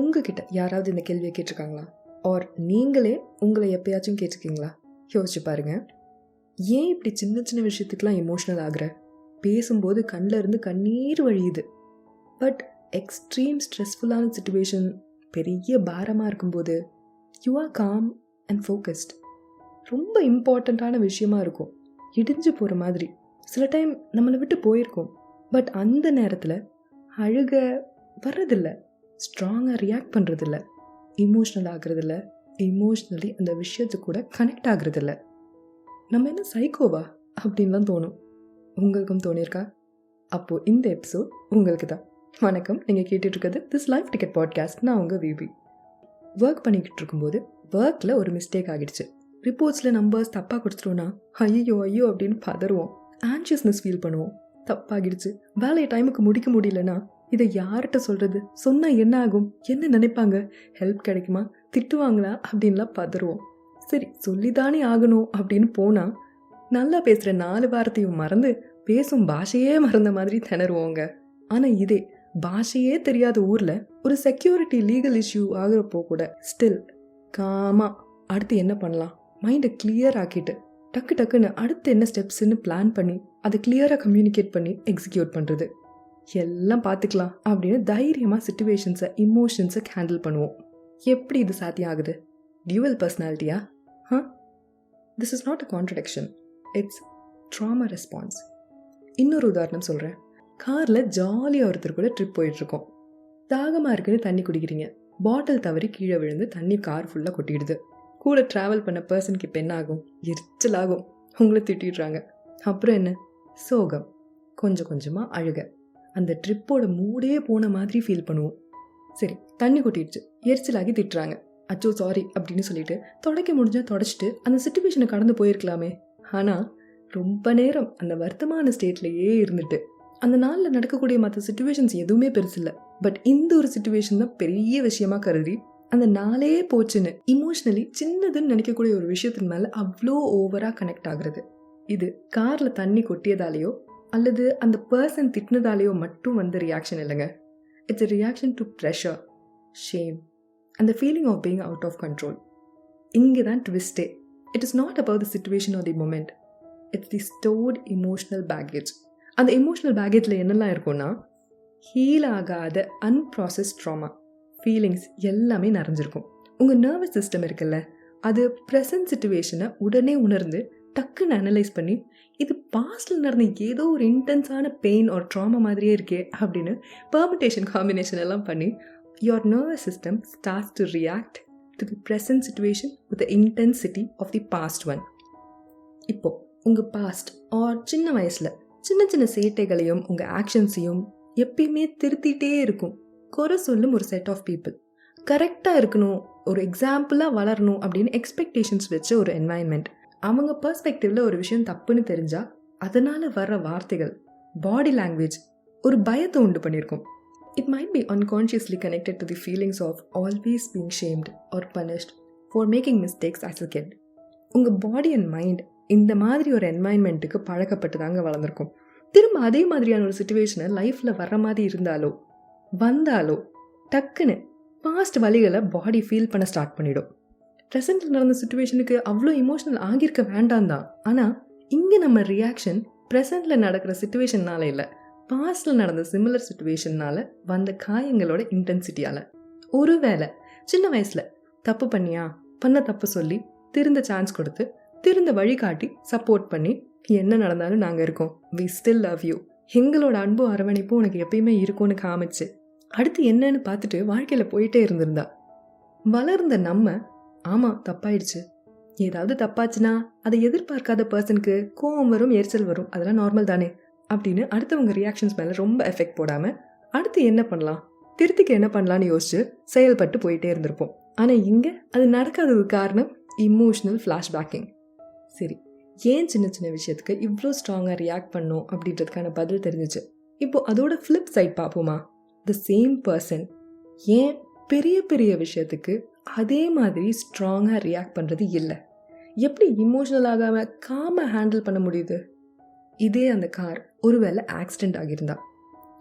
உங்ககிட்ட யாராவது இந்த கேள்வியை கேட்டிருக்காங்களா? ஆர் நீங்களே உங்களை எப்பயாச்சும் கேட்டிருக்கீங்களா? யோசிச்சு பாருங்க. ஏன் இப்படி சின்ன சின்ன விஷயத்துக்கெலாம் எமோஷ்னல் ஆகுற? பேசும்போது கண்ணில் இருந்து கண்ணீர் வழியுது. பட் எக்ஸ்ட்ரீம் ஸ்ட்ரெஸ்ஃபுல்லான சுச்சுவேஷன், பெரிய பாரமாக இருக்கும்போது you are com and focused. ரொம்ப இம்பார்ட்டண்ட்டான விஷயமா இருக்கும், இடிஞ்சு போகிற மாதிரி. சில டைம் நம்மளை விட்டு போயிருக்கோம். பட் அந்த நேரத்தில் அழுக வர்றதில்ல, ஸ்ட்ராங்காக ரியாக்ட் பண்ணுறதில்ல, இமோஷ்னல் ஆகுறதில்ல, இமோஷ்னலி அந்த விஷயத்துக்கு கூட கனெக்ட் ஆகுறதில்ல. நம்ம என்ன சைக்கோவா அப்படின்லாம் தோணும். உங்களுக்கும் தோணியிருக்கா? அப்போது இந்த எபிசோட் உங்களுக்கு தான். வணக்கம், நீங்கள் கேட்டுட்ருக்கிறது திஸ் லைஃப் டிக்கெட் பாட்காஸ்ட். நான் உங்கள் விபி. ஒர்க் பண்ணிக்கிட்டு இருக்கும்போது ஒர்க்கில் ஒரு மிஸ்டேக் ஆகிடுச்சு. ரிப்போர்ட்ஸில் நம்பர்ஸ் தப்பாக கொடுத்துட்டோன்னா ஐயோ அப்படின்னு பதறுவோம், ஆன்ஷியஸ்னஸ் ஃபீல் பண்ணுவோம். தப்பாகிடுச்சு, வேலையை டைமுக்கு முடிக்க முடியலன்னா இதை யார்கிட்ட சொல்கிறது, சொன்னால் என்ன ஆகும், என்ன நினைப்பாங்க, ஹெல்ப் கிடைக்குமா, திட்டுவாங்களா அப்படின்லாம் பதறுவோம். சரி, சொல்லித்தானே ஆகணும் அப்படின்னு போனால் நல்லா பேசுகிற 4 வாரத்தையும் மறந்து பேசும் பாஷையே மறந்த மாதிரி திணறுவோங்க. ஆனால் இதே பாஷையே தெரியாத ஊரில் ஒரு செக்யூரிட்டி லீகல் இஷ்யூ ஆகிறப்போ கூட ஸ்டில் காமா அடுத்து என்ன பண்ணலாம், மைண்டை கிளியர் ஆக்கிட்டு டக்குன்னு அடுத்து என்ன ஸ்டெப்ஸ்ன்னு பிளான் பண்ணி அதை கிளியராக கம்யூனிகேட் பண்ணி எக்ஸிக்யூட் பண்ணுறது. எல்லாம் பார்த்துக்கலாம் அப்படின்னு தைரியமாக சிச்சுவேஷன்ஸை, இமோஷன்ஸை ஹேண்டில் பண்ணுவோம். எப்படி இது சாத்தியம் ஆகுது? டியூவல் பர்சனாலிட்டியா? This is not a contradiction, it's trauma response. இன்னொரு உதாரணம் சொல்கிறேன். காரில் ஜாலியாக ஒருத்தர் கூட ட்ரிப் போயிட்டுருக்கோம். தாகமாக இருக்குன்னு தண்ணி குடிக்கிறீங்க. பாட்டில் தவறி கீழே விழுந்து தண்ணி கார் ஃபுல்லாக கொட்டிடுது. கூட ட்ராவல் பண்ண பர்சனுக்கு இப்போ என்ன ஆகும்? எரிச்சல் ஆகும், உங்களை திட்டிடுறாங்க. அப்புறம் என்ன? சோகம், கொஞ்சம் கொஞ்சமாக அழுக, அந்த ட்ரிப்போட மூடே போன மாதிரி ஃபீல் பண்ணுவோம். சரி, தண்ணி கொட்டிடுச்சு, எரிச்சலாகி திட்டுறாங்க. அச்சோ சாரி அப்படின்னு சொல்லிட்டு தொடக்க முடிஞ்சால் தொடச்சிட்டு அந்த சிச்சுவேஷனை கடந்து போயிருக்கலாமே. ஆனால் ரொம்ப நேரம் அந்த வருத்தமான ஸ்டேட்லேயே இருந்துட்டு அந்த நாளில் நடக்கக்கூடிய மற்ற சிச்சுவேஷன்ஸ் எதுவுமே பெருசில்லை, பட் இந்த ஒரு சிச்சுவேஷன் தான் பெரிய விஷயமா கருதி அந்த நாளே போச்சுன்னு இமோஷ்னலி சின்னதுன்னு நினைக்கக்கூடிய ஒரு விஷயத்தின் மேலே அவ்வளோ ஓவராக கனெக்ட் ஆகுறது. இது காரில் தண்ணி கொட்டியதாலேயோ அல்லது அந்த பர்சன் திட்டினதாலேயோ மட்டும் வந்த ரியாக்ஷன் இல்லைங்க. It's a reaction to pressure, shame and the feeling of being out of control. இங்கே தான் ட்விஸ்டே. It is not about the situation or the moment. It's the stored emotional baggage. அந்த இமோஷனல் பேகேஜில் என்னெல்லாம் இருக்கும்னா, heel ஆகாத அன்ப்ராசஸ்ட் drama feelings எல்லாமே நிறைஞ்சிருக்கும். உங்கள் nervous system இருக்குல்ல, அது ப்ரெசன்ட் சிச்சுவேஷனை உடனே உணர்ந்து டக்குன்னு அனலைஸ் பண்ணி இது பாஸ்டில் நடந்த ஏதோ ஒரு இன்டென்ஸான பெயின் ஒரு ட்ராமா மாதிரியே இருக்கே அப்படின்னு பெர்மிட்டேஷன் காம்பினேஷன் எல்லாம் பண்ணி your nervous system starts to react to the present situation with the intensity of the past one. இப்போது உங்கள் பாஸ்ட் ஆர் சின்ன வயசில் சின்ன சின்ன சேட்டைகளையும் உங்கள் ஆக்ஷன்ஸையும் எப்பயுமே திருத்திட்டே இருக்கும். குறை சொல்லும் ஒரு செட் ஆஃப் பீப்புள், கரெக்டாக இருக்கணும், ஒரு எக்ஸாம்பிளாக வளரணும் அப்படின்னு எக்ஸ்பெக்டேஷன்ஸ் வச்ச ஒரு என்வாயன்மெண்ட். அவங்க பர்ஸ்பெக்டிவில் ஒரு விஷயம் தப்புன்னு தெரிஞ்சால் அதனால் வர்ற வார்த்தைகள், பாடி லாங்குவேஜ் ஒரு பயத்தை உண்டு பண்ணியிருக்கும். It might be unconsciously connected to the feelings of always being shamed or punished for making mistakes as a kid. உங்கள் பாடி அண்ட் மைண்ட் இந்த மாதிரி ஒரு என்வாயன்மெண்ட்டுக்கு பழக்கப்பட்டு தாங்க வளர்ந்துருக்கும். திரும்ப அதே மாதிரியான ஒரு சுச்சுவேஷனை லைஃப்பில் வர்ற மாதிரி இருந்தாலோ வந்தாலோ டக்குன்னு பாஸ்ட் வழிகளை பாடி ஃபீல் பண்ண ஸ்டார்ட் பண்ணிடும். ப்ரெசென்ட்டில் நடந்த சுச்சுவேஷனுக்கு அவ்வளோ இமோஷனல் ஆகியிருக்க வேண்டாம் தான். ஆனால் இங்கே நம்ம ரியாக்ஷன் ப்ரெசென்ட்டில் நடக்கிற சுச்சுவேஷன்னால இல்லை, பாஸ்டில் நடந்த சிமிலர் சுச்சுவேஷன்னால் வந்த காயங்களோட இன்டென்சிட்டியால். ஒருவேளை சின்ன வயசில் தப்பு பண்ண தப்பு சொல்லி திருந்த சான்ஸ் கொடுத்து திருந்த வழிகாட்டி சப்போர்ட் பண்ணி என்ன நடந்தாலும் நாங்கள் இருக்கோம், வி ஸ்டில் லவ் யூ, எங்களோட அன்பும் அரவணைப்பும் உனக்கு எப்பயுமே இருக்கும்னு காமிச்சு அடுத்து என்னன்னு பார்த்துட்டு வாழ்க்கையில் போயிட்டே இருந்திருந்தா, வளர்ந்த நம்ம ஆமாம் தப்பாயிடுச்சு, ஏதாவது தப்பாச்சுன்னா அதை எதிர்பார்க்காத பர்சனுக்கு கோவம் வரும், எரிச்சல் வரும், அதெல்லாம் நார்மல் தானே அப்படின்னு அடுத்தவங்க ரியாக்ஷன்ஸ் மேலே ரொம்ப எஃபெக்ட் போடாமல் அடுத்து என்ன பண்ணலாம், திருத்திக்கு என்ன பண்ணலான்னு யோசிச்சு செயல்பட்டு போயிட்டே இருந்திருப்போம். ஆனால் இங்கே அது நடக்காதது காரணம் இமோஷ்னல் ஃப்ளாஷ்பேக்கிங். சரி, ஏன் சின்ன சின்ன விஷயத்துக்கு இவ்வளோ ஸ்ட்ராங்காக ரியாக்ட் பண்ணோம் அப்படின்றதுக்கான பதில் தெரிஞ்சிச்சு. இப்போது அதோட ஃப்ளிப் சைட் பார்ப்போமா? த சேம் பர்சன் ஏன் பெரிய பெரிய விஷயத்துக்கு அதே மாதிரி ஸ்ட்ராங்காக ரியாக்ட் பண்ணுறது இல்லை? எப்படி இமோஷ்னல் ஆகாமல் காமாக ஹேண்டில் பண்ண முடியுது? இதே அந்த கார் ஒருவேளை ஆக்சிடெண்ட் ஆகியிருந்தா,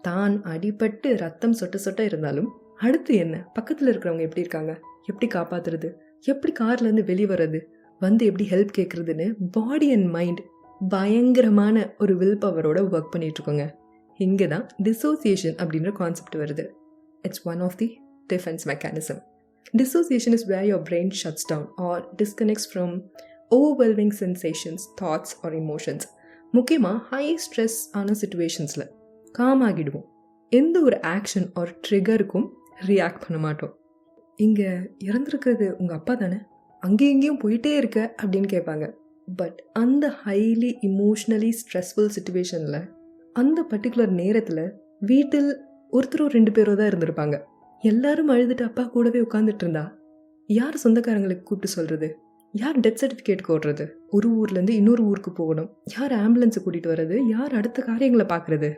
தான் அடிபட்டு ரத்தம் சொட்ட இருந்தாலும் அடுத்து என்ன, பக்கத்தில் இருக்கிறவங்க எப்படி இருக்காங்க, எப்படி காப்பாற்றுறது, எப்படி கார்லேருந்து வெளியே வர்றது, வந்து எப்படி ஹெல்ப் கேட்குறதுன்னு பாடி அண்ட் மைண்ட் பயங்கரமான ஒரு வில் பவரோட ஒர்க் பண்ணிகிட்ருக்கோங்க. இங்கே தான் டிசோசியேஷன் அப்படின்ற கான்செப்ட் வருது. It's one of the defence mechanism. Dissociation is where your brain shuts down or disconnects from overwhelming sensations, thoughts or emotions. முக்கியமாக ஹை ஸ்ட்ரெஸ் ஆன சிச்சுவேஷன்ஸில் com ஆகிடுவோம். எந்த ஒரு ஆக்ஷன் ஆர் ட்ரிகருக்கும் ரியாக்ட் பண்ண மாட்டோம். இங்கே இறந்துருக்கிறது உங்கள் அப்பா தானே, அங்கேயும் இங்கேயும் போயிட்டே இருக்க அப்படின்னு கேட்பாங்க. பட் அந்த ஹைலி இமோஷ்னலி ஸ்ட்ரெஸ்ஃபுல் சிச்சுவேஷனில் அந்த பர்டிகுலர் நேரத்தில் வீட்டில் ஒருத்தரோ 2 பேரோ தான் இருந்திருப்பாங்க. எல்லாரும் அழுதுட்டு அப்பா கூடவே உட்காந்துட்டு இருந்தா யார் சொந்தக்காரங்களுக்கு கூப்பிட்டு சொல்கிறது, யார் டெத் சர்டிஃபிகேட் கோடுறது, ஒரு ஊர்லேருந்து இன்னொரு ஊருக்கு போகணும், யார் ஆம்புலன்ஸை கூட்டிகிட்டு வர்றது, யார் அடுத்த காரியங்களை பார்க்குறது?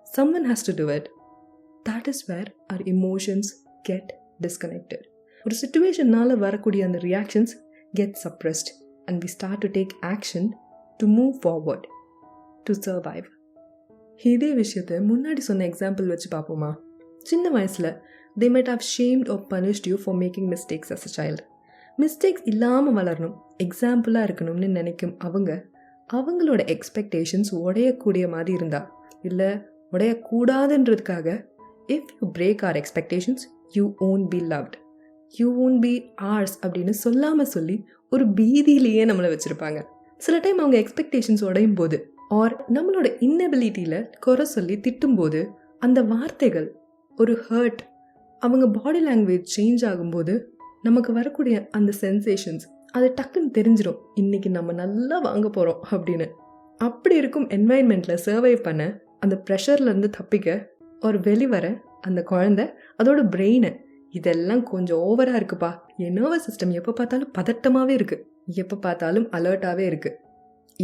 someone has to do it. that is where our emotions get disconnected. ஒரு சிச்சுவேஷனால் வரக்கூடிய அந்த reactions get suppressed and we start to take action to move forward, to survive. இதே விஷயத்தை முன்னாடி சொன்ன எக்ஸாம்பிள் வச்சு பார்ப்போமா? சின்ன வயசில் they might have shamed or punished you for making mistakes as a child. Mistakes இல்லாமல் வளரணும், எக்ஸாம்பிளாக இருக்கணும்னு நினைக்கும் அவங்களோட எக்ஸ்பெக்டேஷன்ஸ் உடையக்கூடிய மாதிரி இருந்தா, இல்லை உடையக்கூடாதுன்றதுக்காக if you break our expectations you won't be loved, you won't be ours அப்படின்னு சொல்லாமல் சொல்லி ஒரு பீதியிலேயே நம்மளை வச்சுருப்பாங்க. சில டைம் அவங்க எக்ஸ்பெக்டேஷன்ஸ் உடையும் போது ஆர் நம்மளோட இன்னெபிலிட்டியில் குறை சொல்லி திட்டும்போது அந்த வார்த்தைகள் ஒரு ஹர்ட், அவங்க பாடி லாங்குவேஜ் சேஞ்ச் ஆகும்போது நமக்கு வரக்கூடிய அந்த சென்சேஷன்ஸ் அது டக்குன்னு தெரிஞ்சிடும், இன்றைக்கி நம்ம நல்லா வாங்க போகிறோம் அப்படின்னு. அப்படி இருக்கும் என்வாயன்மெண்ட்டில் சர்வைவ் பண்ண, அந்த ப்ரெஷர்லேருந்து தப்பிக்க ஒரு வெளிவர அந்த குழந்தை அதோட பிரெயினை இதெல்லாம் கொஞ்சம் ஓவராக இருக்குப்பா, என் நர்வஸ் சிஸ்டம் எப்போ பார்த்தாலும் பதட்டமாகவே இருக்குது, எப்போ பார்த்தாலும் அலர்ட்டாகவே இருக்குது,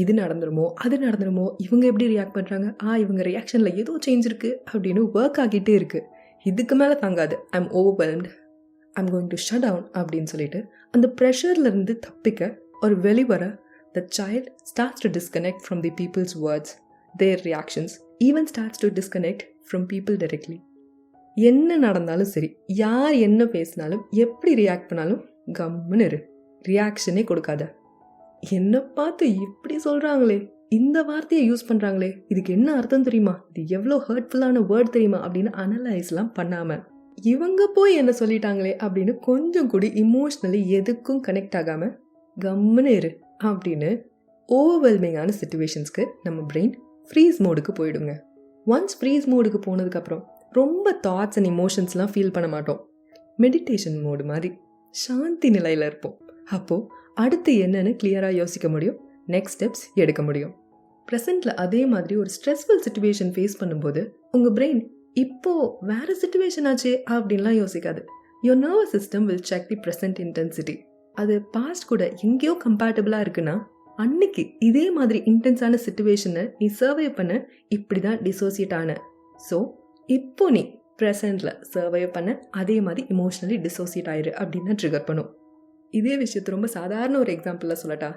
இது நடந்துருமோ அது நடந்துருமோ, இவங்க எப்படி ரியாக்ட் பண்ணுறாங்க, இவங்க ரியாக்ஷனில் ஏதோ சேஞ்ச் இருக்குது அப்படின்னு ஒர்க் ஆகிட்டே இருக்குது. இதுக்கு மேலே தாங்காது, I'm overwhelmed, I'm going to shut down அப்படின்னு சொல்லிட்டு அந்த ப்ரெஷர்லேருந்து தப்பிக்க ஒரு வெளிவர the child starts to disconnect from the peoples words, their reactions, even starts to disconnect from people directly. என்ன நடந்தாலும் சரி, யார் என்ன பேசினாலும் எப்படி ரியாக்ட் பண்ணாலும் கம்முன்னு இரு, ரியாக்ஷனே கொடுக்காத. என்னை பார்த்து இப்படி சொல்கிறாங்களே, இந்த வார்த்தையை யூஸ் பண்ணுறாங்களே, இதுக்கு என்ன அர்த்தம் தெரியுமா, இது எவ்வளோ ஹர்ட்ஃபுல்லான வேர்ட் தெரியுமா அப்படின்னு அனலைஸ்லாம் பண்ணாமல், இவங்க போய் என்ன சொல்லிட்டாங்களே அப்படின்னு கொஞ்சம் கூட இமோஷ்னலி எதுக்கும் கனெக்ட் ஆகாமல் கம்முன்னு இரு அப்படின்னு ஓவர்வெல்மிங்கான சிச்சுவேஷன்ஸ்க்கு நம்ம பிரெயின் ஃப்ரீஸ் மோடுக்கு போயிடுங்க. ஒன்ஸ் ஃப்ரீஸ் மோடுக்கு போனதுக்கப்புறம் ரொம்ப தாட்ஸ் அண்ட் இமோஷன்ஸ்லாம் ஃபீல் பண்ண மாட்டோம். மெடிடேஷன் மோடு மாதிரி சாந்தி நிலையில் இருப்போம். அப்போது அடுத்து என்னன்னு கிளியராக யோசிக்க முடியும், நெக்ஸ்ட் ஸ்டெப்ஸ் எடுக்க முடியும். ப்ரெசென்ட்டில் அதே மாதிரி ஒரு ஸ்ட்ரெஸ்ஃபுல் சிச்சுவேஷன் ஃபேஸ் பண்ணும்போது உங்கள் பிரெயின் இப்போது வேறு சிச்சுவேஷன் ஆச்சே அப்படின்லாம் யோசிக்காது. Your nervous system will check the present intensity. அது பாஸ்ட் கூட எங்கேயோ கம்பேட்டபிளாக இருக்குன்னா அன்னைக்கு இதே மாதிரி இன்டென்ஸான சிச்சுவேஷனை நீ சர்வை பண்ண இப்படி தான் டிசோசியேட் ஆன. ஸோ இப்போ நீ ப்ரெசென்ட்டில் சர்வை பண்ண அதே மாதிரி இமோஷ்னலி டிசோசியேட் ஆயிரு அப்படின்னு தான் ட்ரிகர் பண்ணும். இதே விஷயத்தை ரொம்ப சாதாரண ஒரு எக்ஸாம்பிளாக சொல்லட்டா,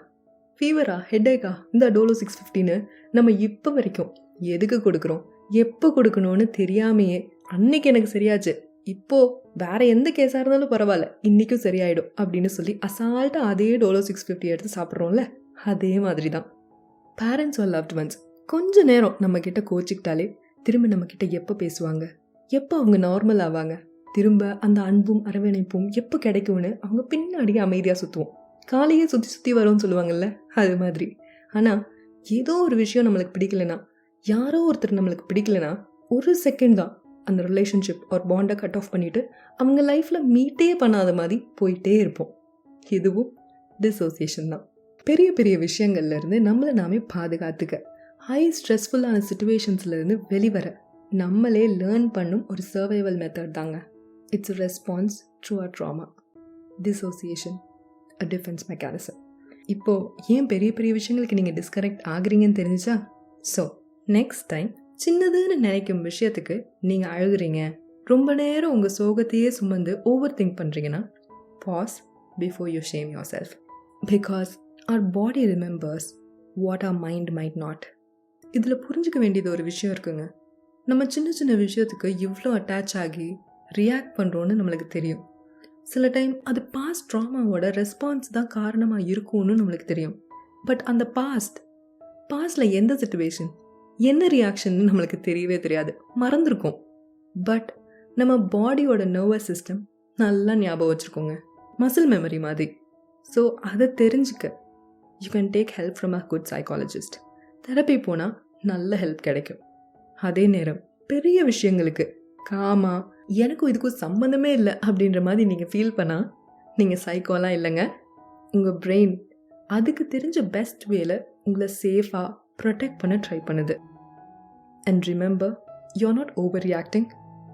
ஃபீவரா, ஹெட்டேக்கா, இந்த டோலோ 650ன்னு நம்ம இப்போ வரைக்கும் எதுக்கு கொடுக்குறோம், எப்போ கொடுக்கணும்னு தெரியாமையே அன்னைக்கு எனக்கு சரியாச்சு, இப்போது வேற எந்த கேஸாக இருந்தாலும் பரவாயில்ல இன்றைக்கும் சரியாயிடும் அப்படின்னு சொல்லி அசால்ட்டாக அதே டோலோ 650 எடுத்து சாப்பிட்றோம்ல, அதே மாதிரி தான் பேரண்ட்ஸ் ஆர் லவ்ட் ஒன்ஸ் கொஞ்சம் நேரம் நம்மக்கிட்ட கோச்சிக்கிட்டாலே திரும்ப நம்மக்கிட்ட எப்போ பேசுவாங்க, எப்போ அவங்க நார்மல் ஆவாங்க, திரும்ப அந்த அன்பும் அரவணைப்பும் எப்போ கிடைக்கும்னு அவங்க பின்னாடியே அமைதியாக சுற்றுவோம். காலையே சுற்றி சுற்றி வரும்னு சொல்லுவாங்கல்ல, அது மாதிரி. ஆனால் ஏதோ ஒரு விஷயம் நம்மளுக்கு பிடிக்கலைன்னா, யாரோ ஒருத்தர் நம்மளுக்கு பிடிக்கலைன்னா ஒரு செகண்ட் தான் அந்த ரிலேஷன்ஷிப் ஒரு பாண்டை கட் ஆஃப் பண்ணிவிட்டு அவங்க லைஃப்பில் மீட்டே பண்ணாத மாதிரி போயிட்டே இருப்போம். இதுவும் டிசோசியேஷன் தான். பெரிய பெரிய விஷயங்கள்லேருந்து நம்மளை நாமே பாதுகாத்துக்க, ஹை ஸ்ட்ரெஸ்ஃபுல்லான சிச்சுவேஷன்ஸ்லேருந்து வெளிவர நம்மளே லேர்ன் பண்ணும் ஒரு சர்வைவல் மெத்தட் தாங்க. It's a response to our trauma. Dissociation, a defense mechanism. இப்போது ஏன் பெரிய பெரிய விஷயங்களுக்கு நீங்கள் டிஸ்கனெக்ட் ஆகுறீங்கன்னு தெரிஞ்சிச்சா? ஸோ நெக்ஸ்ட் டைம் சின்னதுன்னு நினைக்கும் விஷயத்துக்கு நீங்கள் அழுகுறீங்க, ரொம்ப நேரம் உங்கள் சோகத்தையே சுமந்து ஓவர் திங்க் பண்ணுறீங்கன்னா, pause before you shame your self. Because our body remembers what our mind might not. இதில் புரிஞ்சிக்க வேண்டியது ஒரு விஷயம் இருக்குங்க. நம்ம சின்ன சின்ன விஷயத்துக்கு இவ்வளோ அட்டாச் ஆகி ரியாக்ட் பண்ணுறோன்னு நம்மளுக்கு தெரியும். சில டைம் அது பாஸ்ட் ட்ராமாவோட ரெஸ்பான்ஸ் தான் காரணமாக இருக்கும்னு நம்மளுக்கு தெரியும். பட் அந்த பாஸ்டில் எந்த சிச்சுவேஷன் என்ன ரியாக்ஷன் நம்மளுக்கு தெரியவே தெரியாது, மறந்துருக்கும். பட் நம்ம பாடியோட நர்வஸ் சிஸ்டம் நல்லா ஞாபகம் வச்சுருக்கோங்க, மசில் மெமரி மாதிரி. ஸோ அதை தெரிஞ்சுக்க you can take help from a good psychologist. Therapy போனால் நல்ல ஹெல்ப் கிடைக்கும். அதே நேரம் பெரிய விஷயங்களுக்கு எனக்கும் இதுக்கும் சம்மந்தமே இல்லை அப்படின்ற மாதிரி நீங்கள் ஃபீல் பண்ணால் நீங்கள் சைக்கோலாம் இல்லைங்க. உங்கள் பிரெயின் அதுக்கு தெரிஞ்ச பெஸ்ட் வேல உங்களை சேஃபாக ப்ரொடெக்ட் பண்ண ட்ரை பண்ணுது. And remember, you are not overreacting,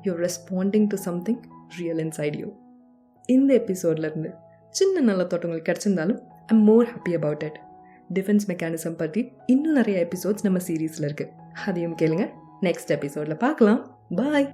you are responding to something real inside you. இந்த எபிசோட்லேருந்து சின்ன நல்ல தோட்டங்கள் கிடச்சிருந்தாலும் I am more happy about it. Defence mechanism பற்றி இன்னும் நிறைய எபிசோட்ஸ் நம்ம சீரீஸில் இருக்குது, அதையும் கேளுங்க. நெக்ஸ்ட் எபிசோடில் பார்க்கலாம். பாய்.